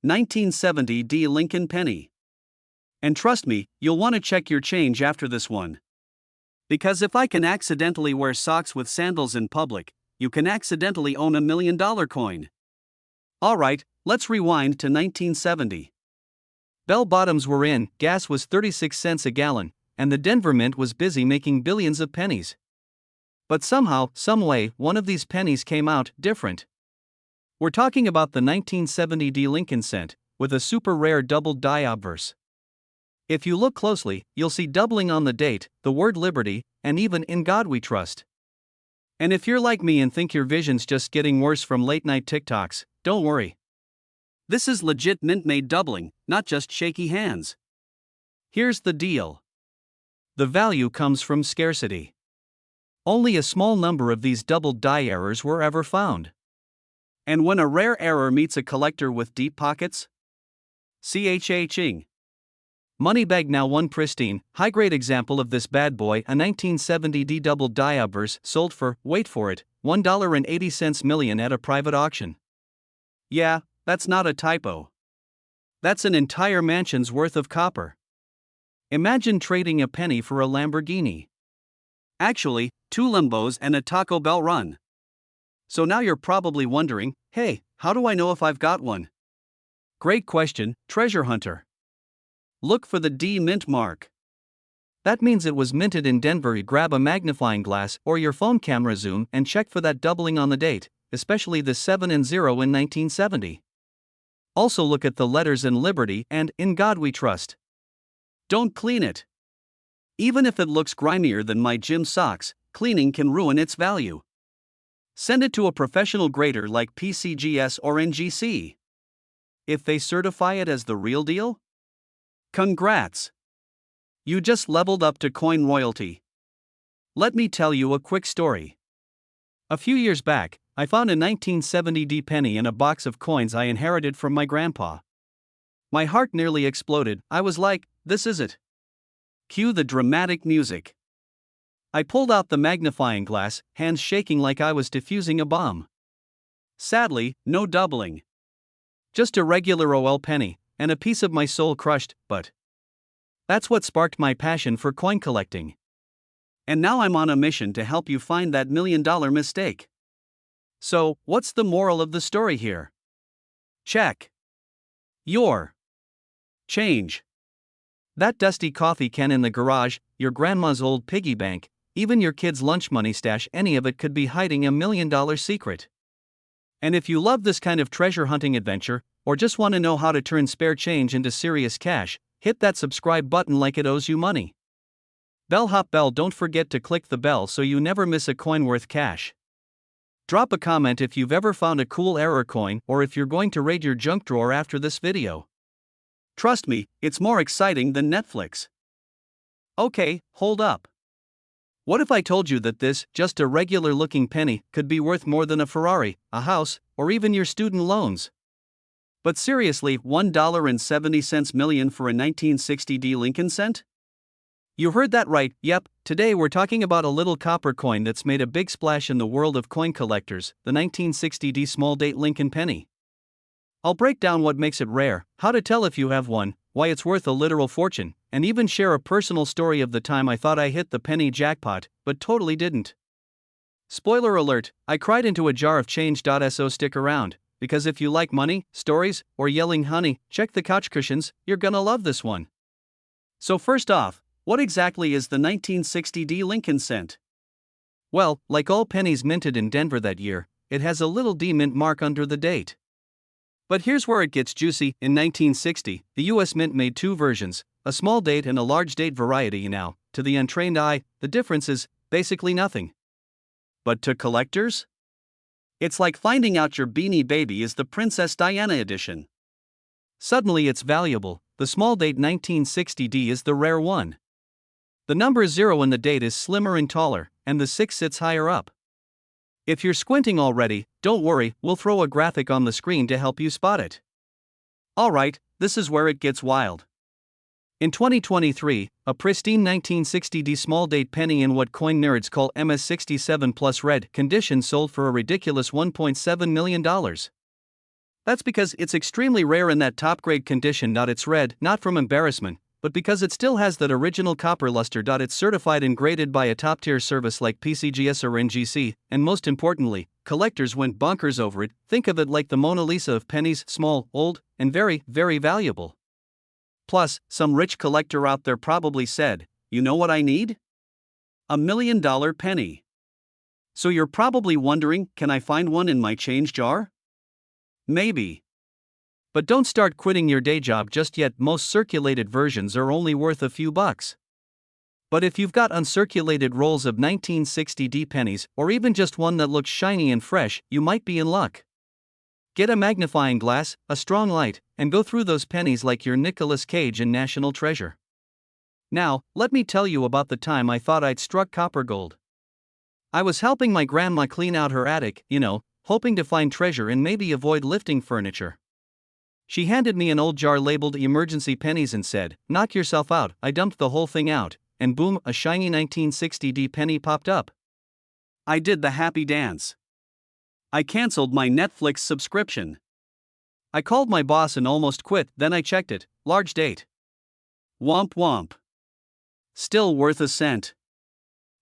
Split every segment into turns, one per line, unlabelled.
1970 D Lincoln penny. And trust me, you'll want to check your change after this one. Because if I can accidentally wear socks with sandals in public, you can accidentally own $1 million coin. Alright, let's rewind to 1970. Bell bottoms were in, gas was 36 cents a gallon, and the Denver Mint was busy making billions of pennies. But somehow, someway, one of these pennies came out different. We're talking about the 1970 D Lincoln cent, with a super rare doubled die obverse. If you look closely, you'll see doubling on the date, the word liberty, and even "In God We Trust." And if you're like me and think your vision's just getting worse from late night TikToks, don't worry. This is legit mint-made doubling, not just shaky hands. Here's the deal. The value comes from scarcity. Only a small number of these doubled die errors were ever found. And when a rare error meets a collector with deep pockets? Ching. Moneybag now one pristine, high-grade example of this bad boy, a 1970 D doubled die obverse sold for, wait for it, $1.80 million at a private auction. Yeah, that's not a typo. That's an entire mansion's worth of copper. Imagine trading a penny for a Lamborghini. Actually, 2 Limbos and a Taco Bell run. So now you're probably wondering, hey, how do I know if I've got one? Great question, treasure hunter. Look for the D mint mark. That means it was minted in Denver. Grab a magnifying glass or your phone camera, zoom and check for that doubling on the date, especially the 7 and 0 in 1970. Also look at the letters in Liberty and "In God We Trust." Don't clean it. Even if it looks grimier than my gym socks, cleaning can ruin its value. Send it to a professional grader like PCGS or NGC. If they certify it as the real deal? Congrats! You just leveled up to coin royalty. Let me tell you a quick story. A few years back, I found a 1970 D penny in a box of coins I inherited from my grandpa. My heart nearly exploded. I was like, this is it. Cue the dramatic music. I pulled out the magnifying glass, hands shaking like I was defusing a bomb. Sadly, no doubling. Just a regular OL penny, and a piece of my soul crushed, but that's what sparked my passion for coin collecting. And now I'm on a mission to help you find that $1 million mistake. So, what's the moral of the story here? Check your change. That dusty coffee can in the garage, your grandma's old piggy bank, even your kid's lunch money stash, any of it could be hiding a $1 million secret. And if you love this kind of treasure hunting adventure, or just want to know how to turn spare change into serious cash, hit that subscribe button like it owes you money. Bellhop bell, don't forget to click the bell so you never miss a coin worth cash. Drop a comment if you've ever found a cool error coin or if you're going to raid your junk drawer after this video. Trust me, it's more exciting than Netflix. Okay, hold up. What if I told you that this, just a regular looking penny, could be worth more than a Ferrari, a house, or even your student loans? But seriously, $1.70 million for a 1960 D Lincoln cent? You heard that right, yep. Today we're talking about a little copper coin that's made a big splash in the world of coin collectors, the 1960 D small date Lincoln penny. I'll break down what makes it rare, how to tell if you have one, why it's worth a literal fortune, and even share a personal story of the time I thought I hit the penny jackpot, but totally didn't. Spoiler alert, I cried into a jar of change. So stick around, because if you like money, stories, or yelling honey, check the couch cushions, you're gonna love this one. So first off, what exactly is the 1960 D Lincoln cent? Well, like all pennies minted in Denver that year, it has a little D mint mark under the date. But here's where it gets juicy. In 1960, the US Mint made 2 versions, a small date and a large date variety. Now, to the untrained eye, the difference is basically nothing. But to collectors? It's like finding out your Beanie Baby is the Princess Diana edition. Suddenly it's valuable. The small date 1960 D is the rare one. The number 0 in the date is slimmer and taller, and the 6 sits higher up. If you're squinting already, don't worry, we'll throw a graphic on the screen to help you spot it. Alright, this is where it gets wild. In 2023, a pristine 1960 D small date penny in what coin nerds call MS67 plus red condition sold for a ridiculous $1.7 million. That's because it's extremely rare in that top grade condition. It's red, not from embarrassment, but because it still has that original copper luster. It's certified and graded by a top tier service like PCGS or NGC, and most importantly, collectors went bonkers over it. Think of it like the Mona Lisa of pennies: small, old, and very, very valuable. Plus, some rich collector out there probably said, "You know what I need? $1 million penny." So you're probably wondering, can I find one in my change jar? Maybe. But don't start quitting your day job just yet. Most circulated versions are only worth a few bucks. But if you've got uncirculated rolls of 1960D pennies, or even just one that looks shiny and fresh, you might be in luck. Get a magnifying glass, a strong light, and go through those pennies like you're Nicolas Cage in National Treasure. Now, let me tell you about the time I thought I'd struck copper gold. I was helping my grandma clean out her attic, hoping to find treasure and maybe avoid lifting furniture. She handed me an old jar labeled emergency pennies and said, "Knock yourself out." I dumped the whole thing out, and boom, a shiny 1960D penny popped up. I did the happy dance. I canceled my Netflix subscription. I called my boss and almost quit. Then I checked it, large date. Womp womp. Still worth a cent.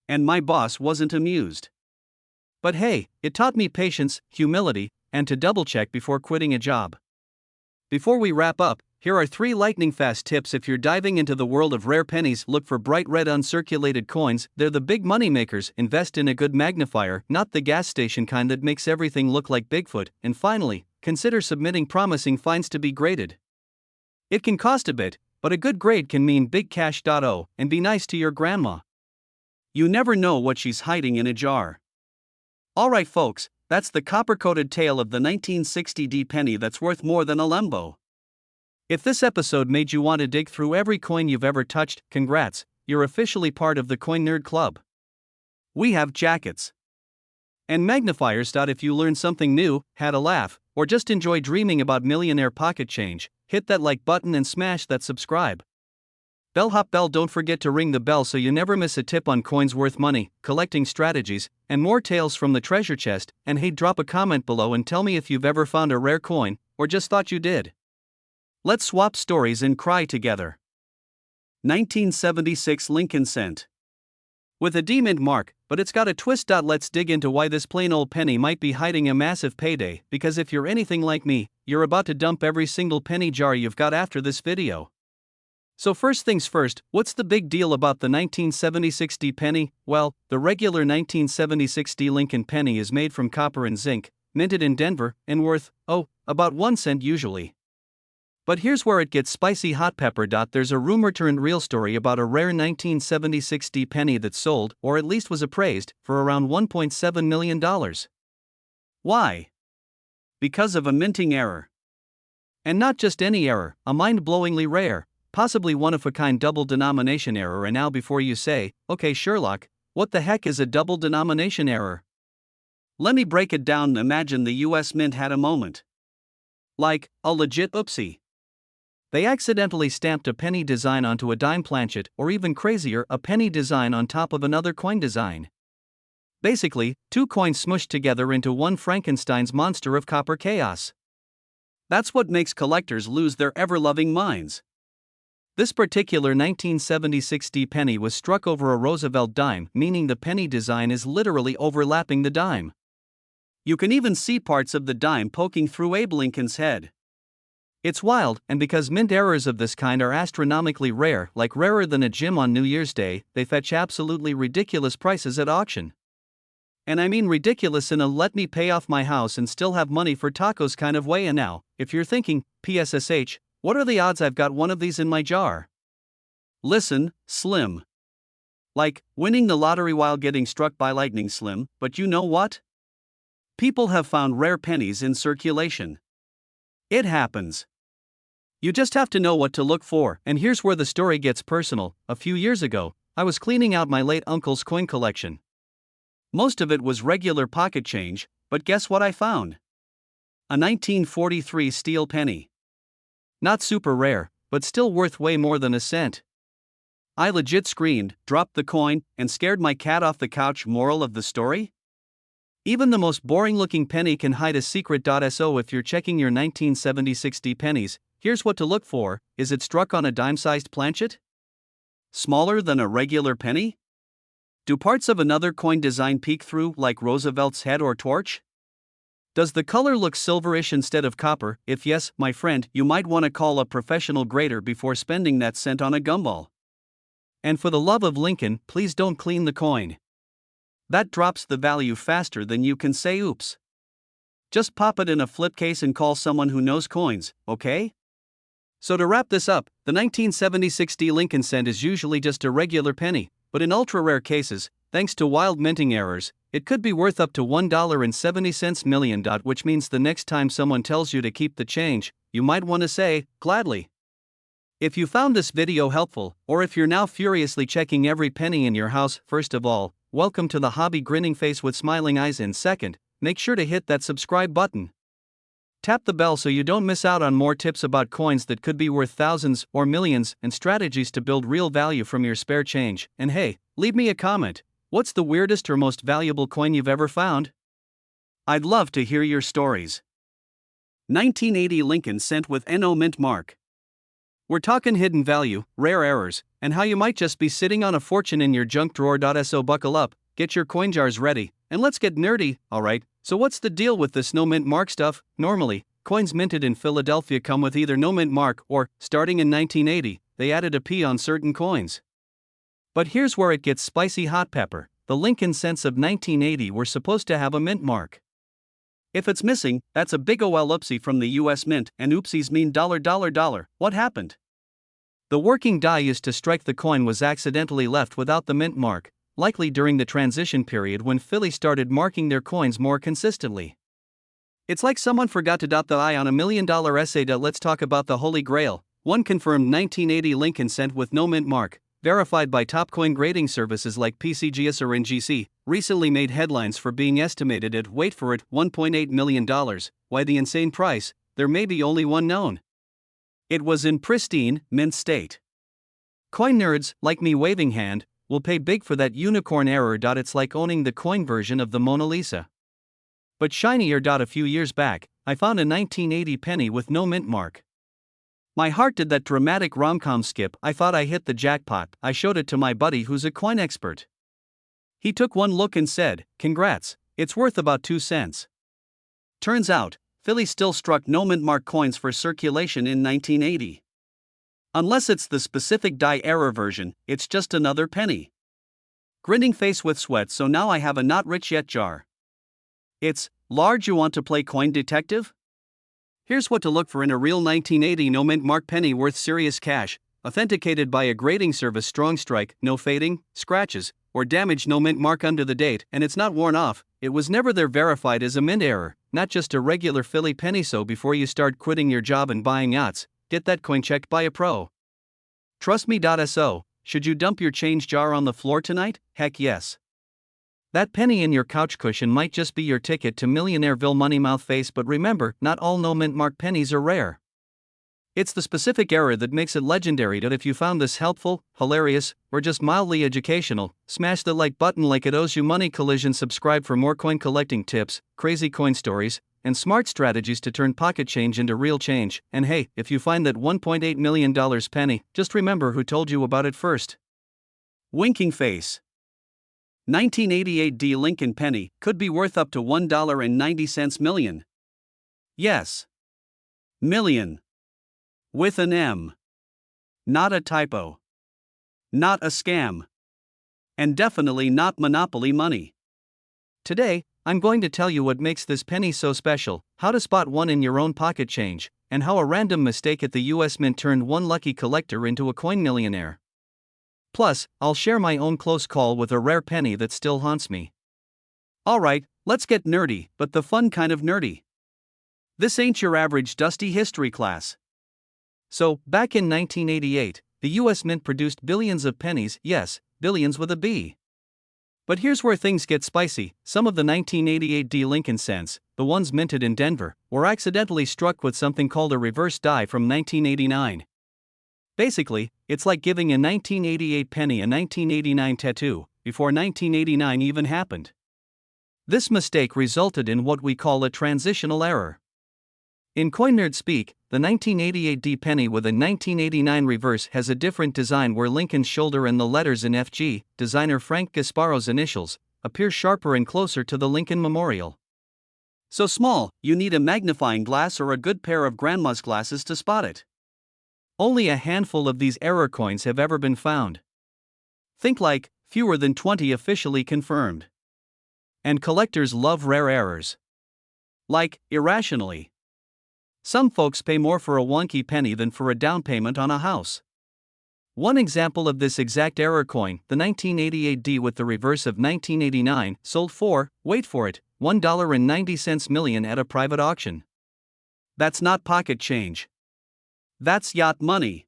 And my boss wasn't amused. But hey, it taught me patience, humility, and to double check before quitting a job. Before we wrap up, here are 3 lightning fast tips if you're diving into the world of rare pennies. Look for bright red uncirculated coins. They're the big money makers. Invest in a good magnifier, not the gas station kind that makes everything look like Bigfoot. And finally, consider submitting promising finds to be graded. It can cost a bit, but a good grade can mean big cash. And be nice to your grandma. You never know what she's hiding in a jar. Alright folks, that's the copper-coated tale of the 1960D penny that's worth more than a Lambo. If this episode made you want to dig through every coin you've ever touched, congrats, you're officially part of the Coin Nerd Club. We have jackets and magnifiers. If you learned something new, had a laugh, or just enjoy dreaming about millionaire pocket change, hit that like button and smash that subscribe bellhop bell. Don't forget to ring the bell so you never miss a tip on coins worth money, collecting strategies, and more tales from the treasure chest. And hey, drop a comment below and tell me if you've ever found a rare coin, or just thought you did. Let's swap stories and cry together. 1976 Lincoln Cent. With a D-mint mark, but it's got a twist. Let's dig into why this plain old penny might be hiding a massive payday, because if you're anything like me, you're about to dump every single penny jar you've got after this video. So first things first, what's the big deal about the 1976D penny? Well, the regular 1976D Lincoln penny is made from copper and zinc, minted in Denver, and worth, about 1 cent usually. But here's where it gets spicy hot pepper. There's a rumor-turned-real story about a rare 1976D penny that sold, or at least was appraised, for around $1.7 million. Why? Because of a minting error. And not just any error, a mind-blowingly rare, possibly one-of-a-kind double denomination error. And now before you say, okay Sherlock, what the heck is a double denomination error? Let me break it down. Imagine the US Mint had a moment. Like, a legit oopsie. They accidentally stamped a penny design onto a dime planchet, or even crazier, a penny design on top of another coin design. Basically, 2 coins smushed together into one Frankenstein's monster of copper chaos. That's what makes collectors lose their ever-loving minds. This particular 1976D penny was struck over a Roosevelt dime, meaning the penny design is literally overlapping the dime. You can even see parts of the dime poking through Abe Lincoln's head. It's wild, and because mint errors of this kind are astronomically rare, like rarer than a gym on New Year's Day, they fetch absolutely ridiculous prices at auction. And I mean ridiculous in a let me pay off my house and still have money for tacos kind of way. And now, if you're thinking, PSSH, what are the odds I've got one of these in my jar? Listen, slim. Like, winning the lottery while getting struck by lightning. Slim, but you know what? People have found rare pennies in circulation. It happens. You just have to know what to look for, and here's where the story gets personal. A few years ago, I was cleaning out my late uncle's coin collection. Most of it was regular pocket change, but guess what I found? A 1943 steel penny. Not super rare, but still worth way more than a cent. I legit screamed, dropped the coin, and scared my cat off the couch. Moral of the story? Even the most boring-looking penny can hide a secret. So if you're checking your 1976 D pennies, here's what to look for. Is it struck on a dime-sized planchet? Smaller than a regular penny? Do parts of another coin design peek through, like Roosevelt's head or torch? Does the color look silverish instead of copper? If yes, my friend, you might want to call a professional grader before spending that cent on a gumball. And for the love of Lincoln, please don't clean the coin. That drops the value faster than you can say oops. Just pop it in a flip case and call someone who knows coins, okay? So to wrap this up, the 1976 D Lincoln cent is usually just a regular penny, but in ultra-rare cases, thanks to wild minting errors, it could be worth up to $1.70 million. Which means the next time someone tells you to keep the change, you might want to say, gladly. If you found this video helpful, or if you're now furiously checking every penny in your house, first of all, welcome to the hobby. Grinning face with smiling eyes. In second, make sure to hit that subscribe button. Tap the bell so you don't miss out on more tips about coins that could be worth thousands or millions, and strategies to build real value from your spare change. And hey, leave me a comment. What's the weirdest or most valuable coin you've ever found? I'd love to hear your stories. 1980 Lincoln cent with NO mint mark. We're talking hidden value, rare errors, and how you might just be sitting on a fortune in your junk drawer. So buckle up, get your coin jars ready, and let's get nerdy. Alright, so what's the deal with this no mint mark stuff? Normally, coins minted in Philadelphia come with either no mint mark or, starting in 1980, they added a P on certain coins. But here's where it gets spicy hot pepper. The Lincoln cents of 1980 were supposed to have a mint mark. If it's missing, that's a big ol' oopsie from the US Mint, and oopsies mean $. What happened? The working die used to strike the coin was accidentally left without the mint mark, likely during the transition period when Philly started marking their coins more consistently. It's like someone forgot to dot the I on $1 million essay. Let's talk about the Holy Grail. One confirmed 1980 Lincoln cent with no mint mark, verified by top coin grading services like PCGS or NGC, recently made headlines for being estimated at, wait for it, $1.8 million. Why the insane price? There may be only one known. It was in pristine, mint state. Coin nerds, like me waving hand, will pay big for that unicorn error. It's like owning the coin version of the Mona Lisa. But shinier. A few years back, I found a 1980 penny with no mint mark. My heart did that dramatic rom-com skip. I thought I hit the jackpot. I showed it to my buddy who's a coin expert. He took one look and said, "Congrats, it's worth about 2 cents. Turns out, Philly still struck no mint mark coins for circulation in 1980. Unless it's the specific die error version, it's just another penny. Grinning face with sweat. So now I have a not rich yet jar. It's large. You want to play coin detective? Here's what to look for in a real 1980 no mint mark penny worth serious cash, authenticated by a grading service. Strong strike, no fading, scratches, or damage. No mint mark under the date, and it's not worn off. It was never there. Verified as a mint error, not just a regular Philly penny. So before you start quitting your job and buying yachts, get that coin checked by a pro. Trust me. So, should you dump your change jar on the floor tonight? Heck yes. That penny in your couch cushion might just be your ticket to Millionaireville. Money mouth face. But remember, not all no mint mark pennies are rare. It's the specific error that makes it legendary. If you found this helpful, hilarious, or just mildly educational, smash the like button like it owes you money. Collision. Subscribe for more coin collecting tips, crazy coin stories, and smart strategies to turn pocket change into real change. And hey, if you find that $1.8 million penny, just remember who told you about it first. Winking face. 1988 D Lincoln penny could be worth up to $1.90 million. Yes. Million. With an M. Not a typo. Not a scam. And definitely not Monopoly money. Today, I'm going to tell you what makes this penny so special, how to spot one in your own pocket change, and how a random mistake at the US Mint turned one lucky collector into a coin millionaire. Plus, I'll share my own close call with a rare penny that still haunts me. Alright, let's get nerdy, but the fun kind of nerdy. This ain't your average dusty history class. So, back in 1988, the US Mint produced billions of pennies. Yes, billions with a B. But here's where things get spicy. Some of the 1988 D Lincoln cents, the ones minted in Denver, were accidentally struck with something called a reverse die from 1989. Basically, it's like giving a 1988 penny a 1989 tattoo, before 1989 even happened. This mistake resulted in what we call a transitional error. In CoinNerd speak, the 1988 D penny with a 1989 reverse has a different design where Lincoln's shoulder and the letters in FG, designer Frank Gasparo's initials, appear sharper and closer to the Lincoln Memorial. So small, you need a magnifying glass or a good pair of grandma's glasses to spot it. Only a handful of these error coins have ever been found. Think like, fewer than 20 officially confirmed. And collectors love rare errors. Like, irrationally. Some folks pay more for a wonky penny than for a down payment on a house. One example of this exact error coin, the 1988 D with the reverse of 1989, sold for, wait for it, $1.90 million at a private auction. That's not pocket change. That's yacht money.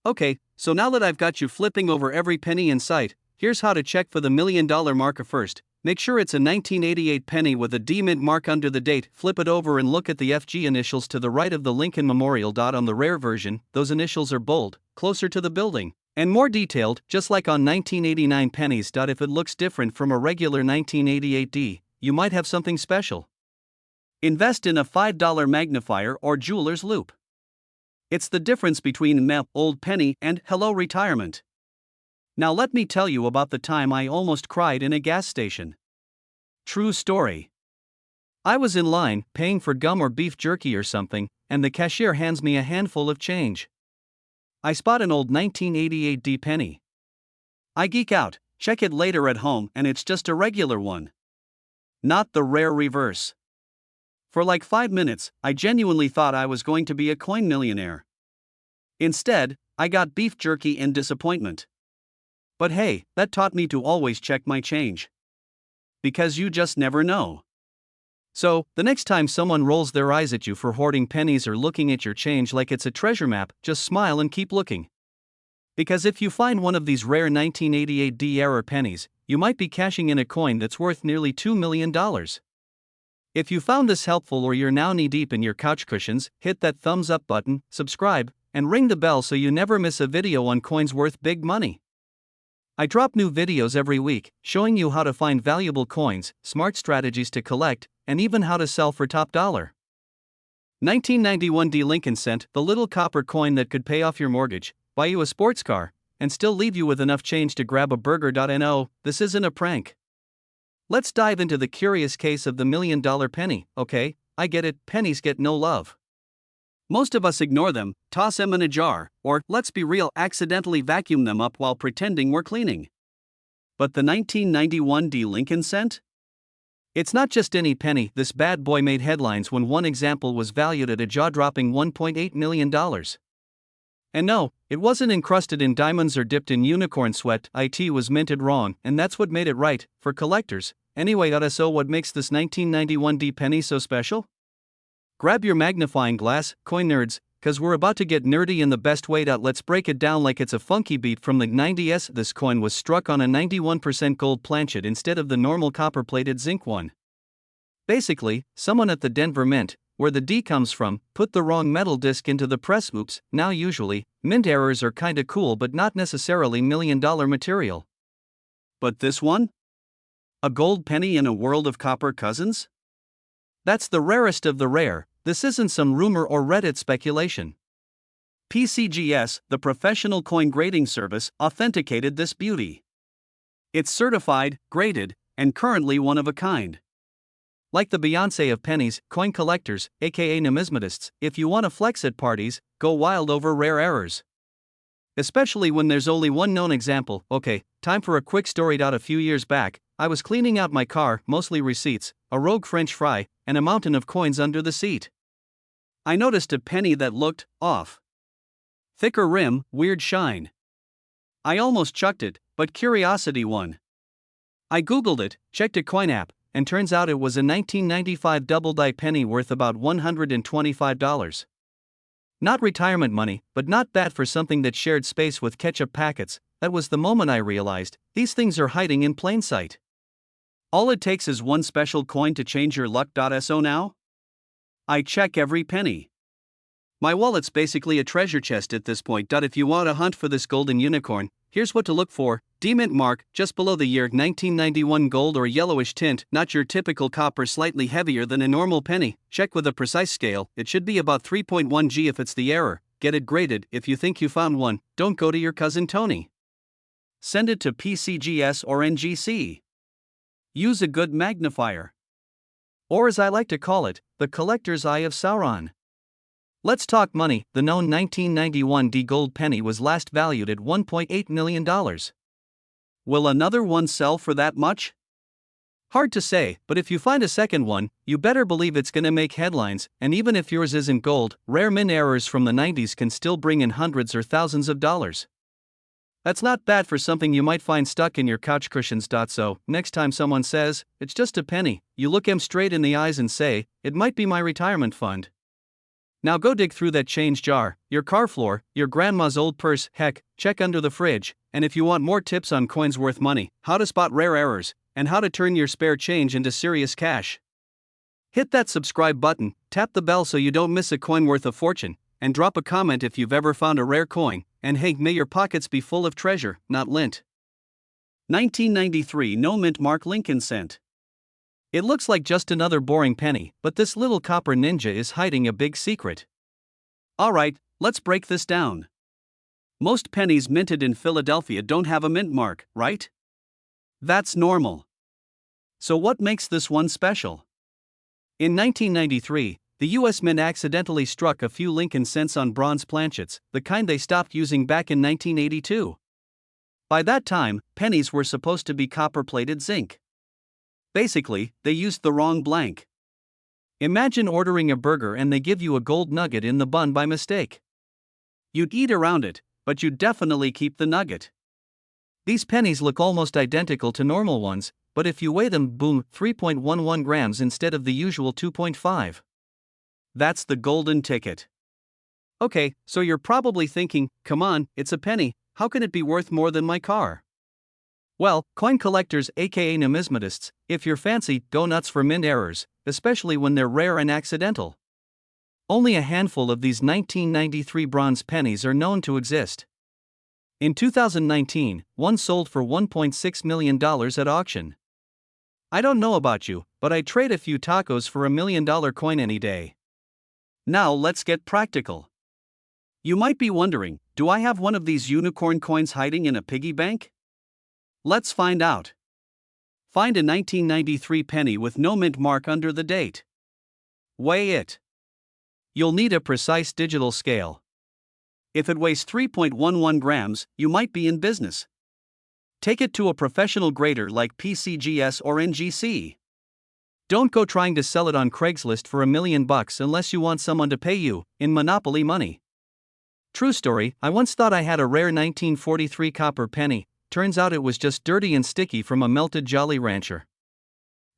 Okay, so now that I've got you flipping over every penny in sight, here's how to check for the $1 million marker first. Make sure it's a 1988 penny with a D mint mark under the date. Flip it over and look at the FG initials to the right of the Lincoln Memorial. On the rare version, those initials are bold, closer to the building, and more detailed, just like on 1989 pennies. If it looks different from a regular 1988 D, you might have something special. Invest in a $5 magnifier or jeweler's loupe. It's the difference between meh, old penny, and hello retirement. Now let me tell you about the time I almost cried in a gas station. True story. I was in line, paying for gum or beef jerky or something, and the cashier hands me a handful of change. I spot an old 1988 D penny. I geek out, check it later at home, and it's just a regular one. Not the rare reverse. For like 5 minutes, I genuinely thought I was going to be a coin millionaire. Instead, I got beef jerky and disappointment. But hey, that taught me to always check my change. Because you just never know. So, the next time someone rolls their eyes at you for hoarding pennies or looking at your change like it's a treasure map, just smile and keep looking. Because if you find one of these rare 1988 D error pennies, you might be cashing in a coin that's worth nearly $2 million. If you found this helpful or you're now knee-deep in your couch cushions, hit that thumbs up button, subscribe, and ring the bell so you never miss a video on coins worth big money. I drop new videos every week, showing you how to find valuable coins, smart strategies to collect, and even how to sell for top dollar. 1991 D Lincoln Cent, the little copper coin that could pay off your mortgage, buy you a sports car, and still leave you with enough change to grab a burger. No, this isn't a prank. Let's dive into the curious case of the $1 million penny. Okay, I get it, pennies get no love. Most of us ignore them, toss them in a jar, or, let's be real, accidentally vacuum them up while pretending we're cleaning. But the 1991 D Lincoln Cent? It's not just any penny. This bad boy made headlines when one example was valued at a jaw-dropping $1.8 million. And no, it wasn't encrusted in diamonds or dipped in unicorn sweat. It was minted wrong, and that's what made it right, for collectors. Anyway, so what makes this 1991 D penny so special? Grab your magnifying glass, coin nerds, cause we're about to get nerdy in the best way. Let's break it down like it's a funky beat from the 90s. This coin was struck on a 91% gold planchet instead of the normal copper-plated zinc one. Basically, someone at the Denver Mint, where the D comes from, put the wrong metal disc into the press. Oops. Now usually, mint errors are kinda cool but not necessarily $1 million material. But this one? A gold penny in a world of copper cousins? That's the rarest of the rare. This isn't some rumor or Reddit speculation. PCGS, the professional coin grading service, authenticated this beauty. It's certified, graded, and currently one of a kind. Like the Beyoncé of pennies, coin collectors, aka numismatists, if you want to flex at parties, go wild over rare errors. Especially when there's only one known example. Okay, time for a quick story. A few years back, I was cleaning out my car, mostly receipts, a rogue French fry, and a mountain of coins under the seat. I noticed a penny that looked off. Thicker rim, weird shine. I almost chucked it, but curiosity won. I googled it, checked a coin app, and turns out it was a 1995 double-die penny worth about $125. Not retirement money, but not bad for something that shared space with ketchup packets. That was the moment I realized, these things are hiding in plain sight. All it takes is one special coin to change your luck. So now? I check every penny. My wallet's basically a treasure chest at this point. If you want to hunt for this golden unicorn, here's what to look for. D-mint mark, just below the year 1991 gold or yellowish tint, not your typical copper, slightly heavier than a normal penny. Check with a precise scale, it should be about 3.1 G if it's the error. Get it graded. If you think you found one, don't go to your cousin Tony. Send it to PCGS or NGC. Use a good magnifier. Or as I like to call it, the collector's eye of Sauron. Let's talk money. The known 1991 D gold penny was last valued at $1.8 million. Will another one sell for that much? Hard to say, but if you find a second one, you better believe it's gonna make headlines, and even if yours isn't gold, rare mint errors from the 90s can still bring in hundreds or thousands of dollars. That's not bad for something you might find stuck in your couch cushions. So, next time someone says, it's just a penny, you look them straight in the eyes and say, it might be my retirement fund. Now go dig through that change jar, your car floor, your grandma's old purse, heck, check under the fridge, and if you want more tips on coins worth money, how to spot rare errors, and how to turn your spare change into serious cash, hit that subscribe button, tap the bell so you don't miss a coin worth a fortune, and drop a comment if you've ever found a rare coin, and hey, may your pockets be full of treasure, not lint. 1993 no mint mark Lincoln cent. It looks like just another boring penny, but this little copper ninja is hiding a big secret. Alright, let's break this down. Most pennies minted in Philadelphia don't have a mint mark, right? That's normal. So what makes this one special? In 1993, the US Mint accidentally struck a few Lincoln cents on bronze planchets, the kind they stopped using back in 1982. By that time, pennies were supposed to be copper-plated zinc. Basically, they used the wrong blank. Imagine ordering a burger and they give you a gold nugget in the bun by mistake. You'd eat around it, but you'd definitely keep the nugget. These pennies look almost identical to normal ones, but if you weigh them, boom, 3.11 grams instead of the usual 2.5. That's the golden ticket. Okay, so you're probably thinking, come on, it's a penny, how can it be worth more than my car? Well, coin collectors aka numismatists, if you're fancy, go nuts for mint errors, especially when they're rare and accidental. Only a handful of these 1993 bronze pennies are known to exist. In 2019, one sold for $1.6 million at auction. I don't know about you, but I'd trade a few tacos for $1 million coin any day. Now let's get practical. You might be wondering, do I have one of these unicorn coins hiding in a piggy bank? Let's find out. Find a 1993 penny with no mint mark under the date. Weigh it. You'll need a precise digital scale. If it weighs 3.11 grams, you might be in business. Take it to a professional grader like PCGS or NGC. Don't go trying to sell it on Craigslist for $1 million unless you want someone to pay you in Monopoly money. True story, I once thought I had a rare 1943 copper penny. Turns out it was just dirty and sticky from a melted Jolly Rancher.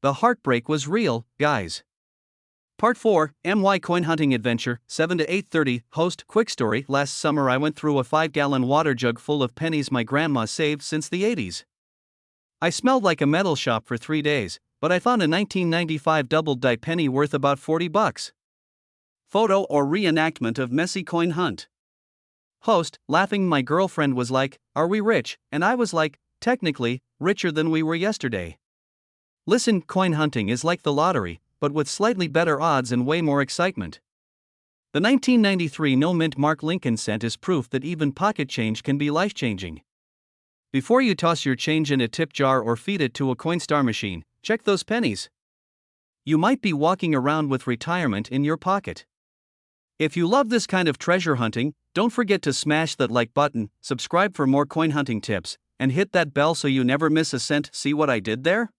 The heartbreak was real, guys. Part 4, MY Coin Hunting Adventure, 7 to 8:30. Host, quick story. Last summer I went through a 5-gallon water jug full of pennies my grandma saved since the 80s. I smelled like a metal shop for 3 days, but I found a 1995 double-die penny worth about $40. Photo or reenactment of messy coin hunt. Host, laughing, my girlfriend was like, are we rich? And I was like, technically, richer than we were yesterday. Listen, coin hunting is like the lottery, but with slightly better odds and way more excitement. The 1993 no mint mark Lincoln cent is proof that even pocket change can be life-changing. Before you toss your change in a tip jar or feed it to a Coinstar machine, check those pennies. You might be walking around with retirement in your pocket. If you love this kind of treasure hunting, don't forget to smash that like button, subscribe for more coin hunting tips, and hit that bell so you never miss a cent. See what I did there?